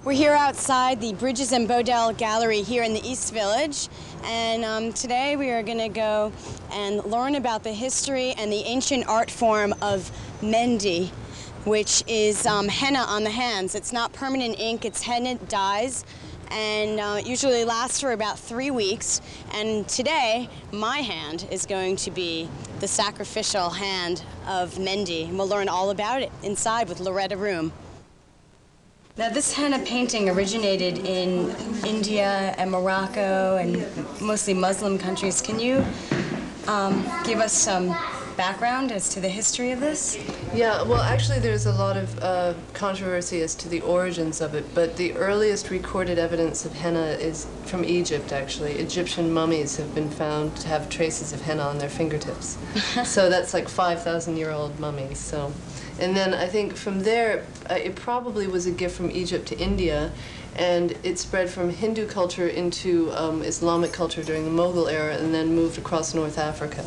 We're here outside the Bridges and Bodell Gallery here in the East Village, and today we are going to go and learn about the history and the ancient art form of mehndi, which is henna on the hands. It's not permanent ink, it's henna dyes, and it usually lasts for about 3 weeks. And today, my hand is going to be the sacrificial hand of mehndi, and we'll learn all about it inside with Loretta Room. Now, this henna painting originated in India and Morocco and mostly Muslim countries. Can you give us some background as to the history of this? Yeah, well, actually, there's a lot of controversy as to the origins of it, but the earliest recorded evidence of henna is from Egypt, actually. Egyptian mummies have been found to have traces of henna on their fingertips. So that's like 5,000-year-old mummies. So. And then I think from there, it probably was a gift from Egypt to India, and it spread from Hindu culture into Islamic culture during the Mughal era, and then moved across North Africa.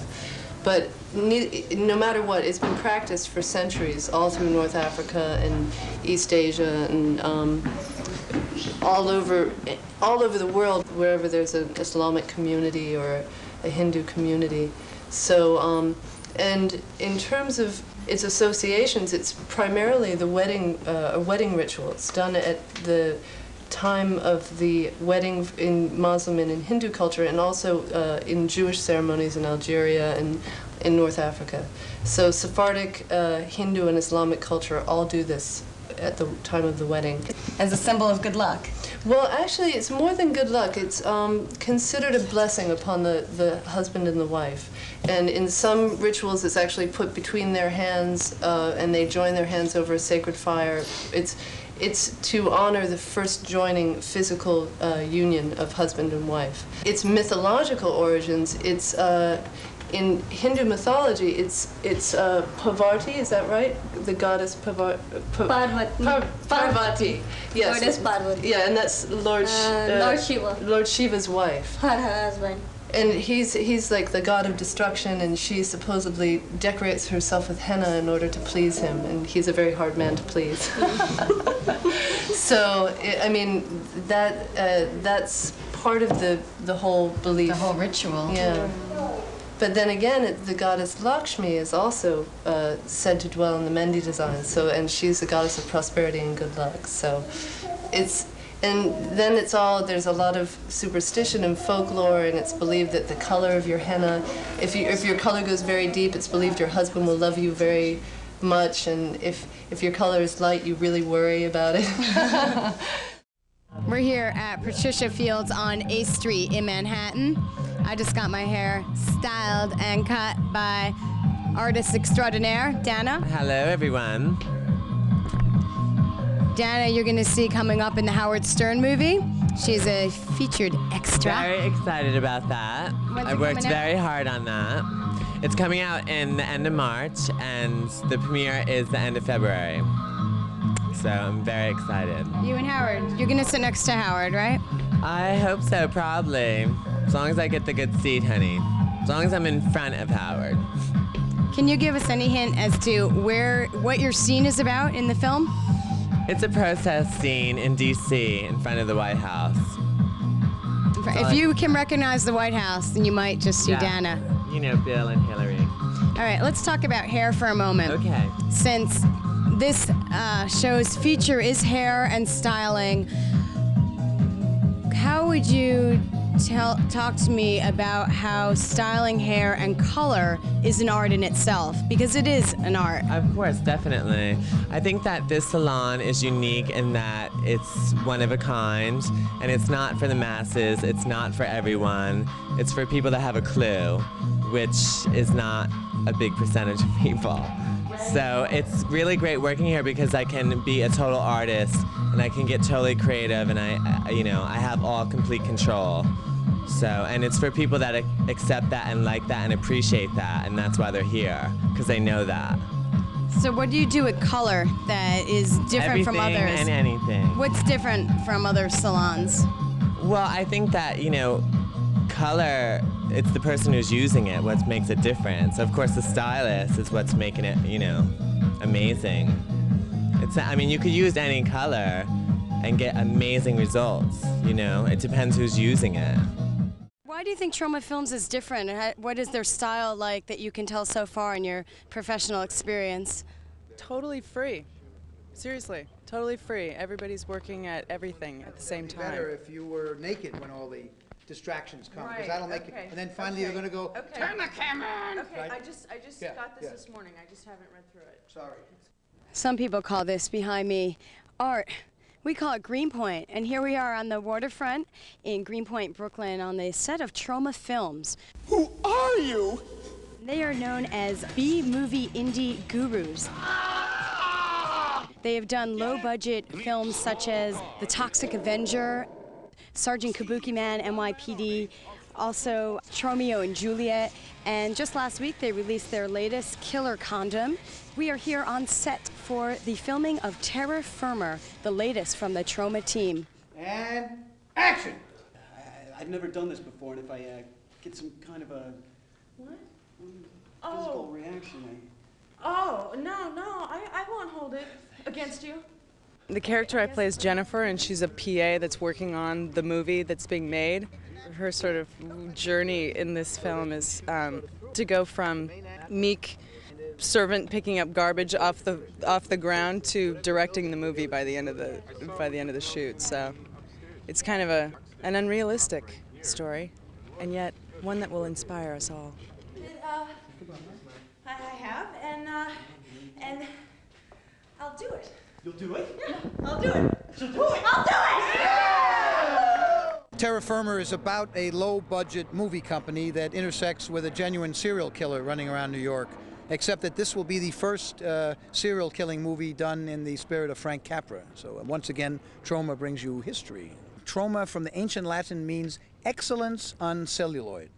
But no matter what, it's been practiced for centuries, all through North Africa and East Asia, and all over the world, wherever there's an Islamic community or a Hindu community. So, and in terms of its associations, it's primarily the wedding ritual. It's done at the time of the wedding in Muslim and in Hindu culture, and also in Jewish ceremonies in Algeria and in North Africa. So Sephardic, Hindu, and Islamic culture all do this at the time of the wedding. As a symbol of good luck. Well, actually, it's more than good luck. It's considered a blessing upon the husband and the wife. And in some rituals, it's actually put between their hands, and they join their hands over a sacred fire. It's to honor the first joining physical union of husband and wife. Its mythological origins, it's in Hindu mythology, it's Parvati, is that right? The goddess Parvati. Parvati. Yes. Goddess Parvati. Yeah, and that's Lord Shiva. Lord Shiva's wife. Her husband. And he's like the god of destruction, and she supposedly decorates herself with henna in order to please him, and he's a very hard man to please. So, I mean, that's part of the whole belief. The whole ritual. Yeah. But then again, the goddess Lakshmi is also said to dwell in the mehndi design. So, and she's the goddess of prosperity and good luck. So, and then there's a lot of superstition and folklore, and it's believed that the color of your henna, if your color goes very deep, it's believed your husband will love you very much, and if your color is light, you really worry about it. We're here at Patricia Fields on 8th Street in Manhattan. I just got my hair styled and cut by artist extraordinaire, Danna. Hello, everyone. Danna, you're going to see coming up in the Howard Stern movie. She's a featured extra. Very excited about that. I worked very hard on that. It's coming out in the end of March, and the premiere is the end of February. So I'm very excited. You and Howard, you're going to sit next to Howard, right? I hope so, probably. As long as I get the good seat, honey. As long as I'm in front of Howard. Can you give us any hint as to what your scene is about in the film? It's a protest scene in D.C. in front of the White House. If you can recognize the White House, then you might just see Danna. You know, Bill and Hillary. All right, let's talk about hair for a moment. Okay. Since this show's feature is hair and styling, how would you talk to me about how styling hair and color is an art in itself? Because it is an art. Of course, definitely. I think that this salon is unique in that it's one of a kind, and it's not for the masses, it's not for everyone. It's for people that have a clue, which is not a big percentage of people. So it's really great working here because I can be a total artist, and I can get totally creative, and I have all complete control. So, and it's for people that accept that and like that and appreciate that, and that's why they're here, because they know that. So what do you do with color that is different from others? Everything and anything. What's different from other salons? Well, I think that, color, it's the person who's using it what makes a difference. Of course, the stylist is what's making it, amazing. You could use any color, and get amazing results. You know, it depends who's using it. Why do you think Troma Films is different? And what is their style like that you can tell so far in your professional experience? Totally free. Seriously, totally free. Everybody's working at everything at the same It'd be time. better if you were naked when all the distractions come, because Right, that'll make it. okay, And then finally you're going to go, okay. turn the camera on! Okay, Right? I just Yeah, got this yeah. this morning. I just haven't read through it. Sorry. Some people call this behind me art. We call it Greenpoint, and here we are on the waterfront in Greenpoint, Brooklyn, on the set of Troma Films. Who are you? They are known as B-movie indie gurus. They have done low-budget films such as The Toxic Avenger, Sergeant Kabuki Man, NYPD, also Romeo and Juliet, and just last week they released their latest, Killer Condom. We are here on set for the filming of Terra Firma, the latest from the Troma team. And action! I've never done this before, and if I get some kind of a physical reaction, Oh, no, I won't hold it against you. The character I play is Jennifer, and she's a PA that's working on the movie that's being made. Her sort of journey in this film is to go from meek servant picking up garbage off the ground to directing the movie by the end of the shoot. So it's kind of an unrealistic story, and yet one that will inspire us all. I have, and I'll do it. You'll do it? Yeah, I'll do it. She'll do it. I'll do it! Terra Firma is about a low-budget movie company that intersects with a genuine serial killer running around New York, except that this will be the first serial killing movie done in the spirit of Frank Capra. So once again, Troma brings you history. Troma from the ancient Latin means excellence on celluloid.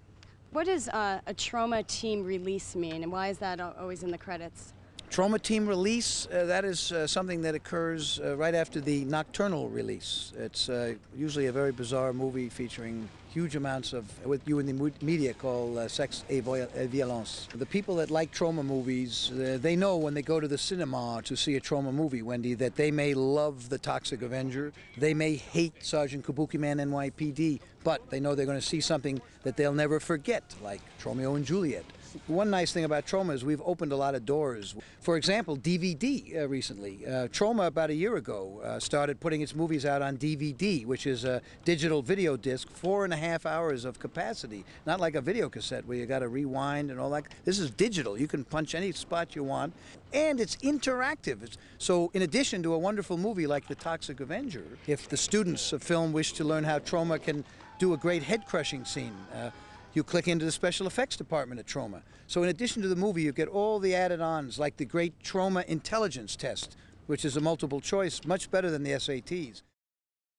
What does a Troma team release mean, and why is that always in the credits? Troma team release, that is something that occurs right after the nocturnal release. It's usually a very bizarre movie featuring huge amounts of, what you in the media call sex et violence. The people that like Troma movies, they know when they go to the cinema to see a Troma movie, Wendy, that they may love The Toxic Avenger, they may hate Sergeant Kabuki Man NYPD, but they know they're going to see something that they'll never forget, like Romeo and Juliet. One nice thing about Troma is we've opened a lot of doors. For example, DVD recently. Troma, about a year ago, started putting its movies out on DVD, which is a digital video disc, 4.5 hours of capacity. Not like a video cassette where you got to rewind and all that. This is digital. You can punch any spot you want. And it's interactive. So in addition to a wonderful movie like The Toxic Avenger, if the students of film wish to learn how Troma can do a great head-crushing scene, you click into the special effects department at Troma. So in addition to the movie, you get all the added-ons, like the great Troma intelligence test, which is a multiple choice, much better than the SATs.